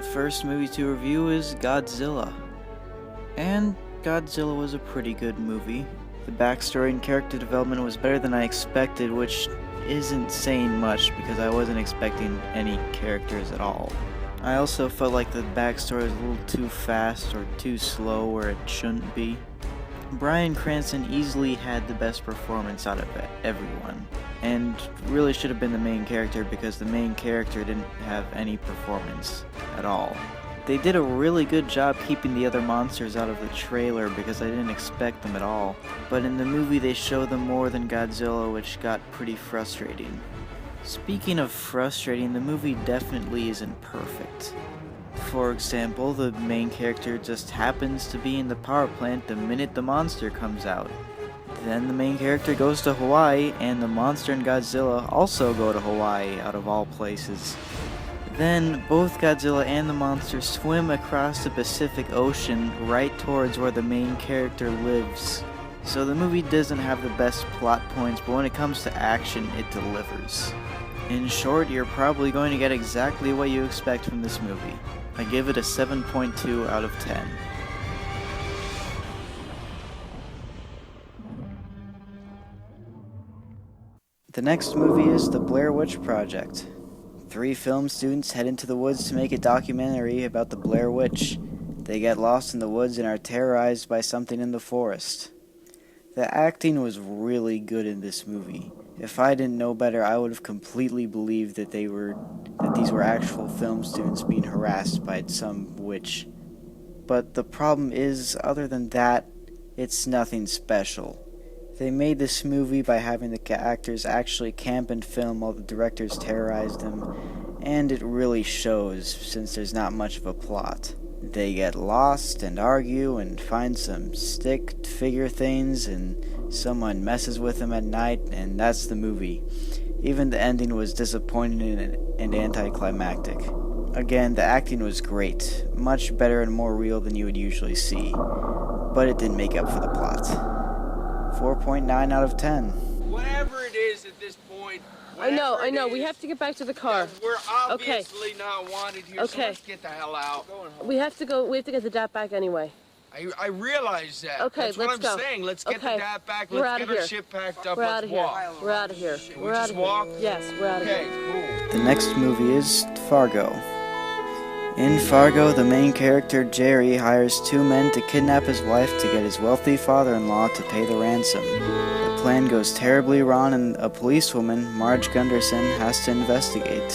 The first movie to review is Godzilla. And Godzilla was a pretty good movie. The backstory and character development was better than I expected, which isn't saying much because I wasn't expecting any characters at all. I also felt like the backstory was a little too fast or too slow where it shouldn't be. Bryan Cranston easily had the best performance out of everyone, and really should have been the main character because the main character didn't have any performance at all. They did a really good job keeping the other monsters out of the trailer because I didn't expect them at all, but in the movie they show them more than Godzilla, which got pretty frustrating. Speaking of frustrating, the movie definitely isn't perfect. For example, the main character just happens to be in the power plant the minute the monster comes out. Then the main character goes to Hawaii, and the monster and Godzilla also go to Hawaii, out of all places. Then both Godzilla and the monster swim across the Pacific Ocean right towards where the main character lives. So the movie doesn't have the best plot points, but when it comes to action, it delivers. In short, you're probably going to get exactly what you expect from this movie. I give it a 7.2 out of 10. The next movie is The Blair Witch Project. 3 film students head into the woods to make a documentary about the Blair Witch. They get lost in the woods and are terrorized by something in the forest. The acting was really good in this movie. If I didn't know better, I would have completely believed that these were actual film students being harassed by some witch. But the problem is, other than that, it's nothing special. They made this movie by having the actors actually camp and film while the directors terrorized them, and it really shows since there's not much of a plot. They get lost and argue and find some stick figure things, and someone messes with them at night, and that's the movie. Even the ending was disappointing and anticlimactic. Again, the acting was great, much better and more real than you would usually see, but it didn't make up for the plot. 4.9 out of 10. Whatever it is at this point. I know. We have to get back to the car. We're obviously not wanted here, so let's get the hell out. We have to get the DAP back anyway. I realize that. Okay, that's let's what go. I'm saying. Let's get the DAP back. We're Let's out get of our here. shit packed up. We're out Let's of here. walk. We're out of here. Should We're we out just of here. walk? Yes, we're out of Okay, here. cool. The next movie is Fargo. In Fargo, the main character, Jerry, hires 2 men to kidnap his wife to get his wealthy father-in-law to pay the ransom. The plan goes terribly wrong and a policewoman, Marge Gunderson, has to investigate.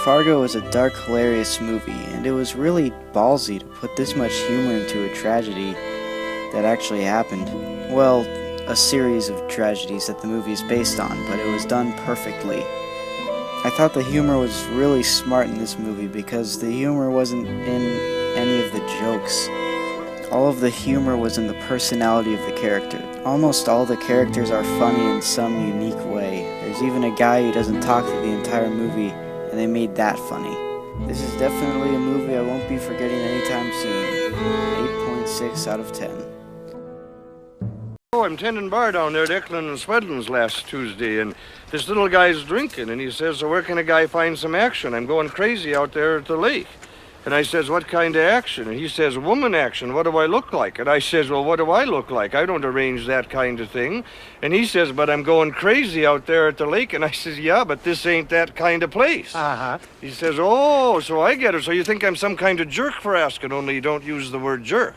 Fargo was a dark, hilarious movie, and it was really ballsy to put this much humor into a tragedy that actually happened. Well, a series of tragedies that the movie is based on, but it was done perfectly. I thought the humor was really smart in this movie because the humor wasn't in any of the jokes. All of the humor was in the personality of the character. Almost all the characters are funny in some unique way. There's even a guy who doesn't talk through the entire movie, and they made that funny. This is definitely a movie I won't be forgetting anytime soon. 8.6 out of 10. Oh, I'm tending bar down there at Eklund and Swedlin's last Tuesday, and this little guy's drinking, and he says, so where can a guy find some action? I'm going crazy out there at the lake. And I says, what kind of action? And he says, woman action. What do I look like? And I says, well, what do I look like? I don't arrange that kind of thing. And he says, but I'm going crazy out there at the lake. And I says, yeah, but this ain't that kind of place. He says, oh, so I get it. So you think I'm some kind of jerk for asking, only you don't use the word jerk.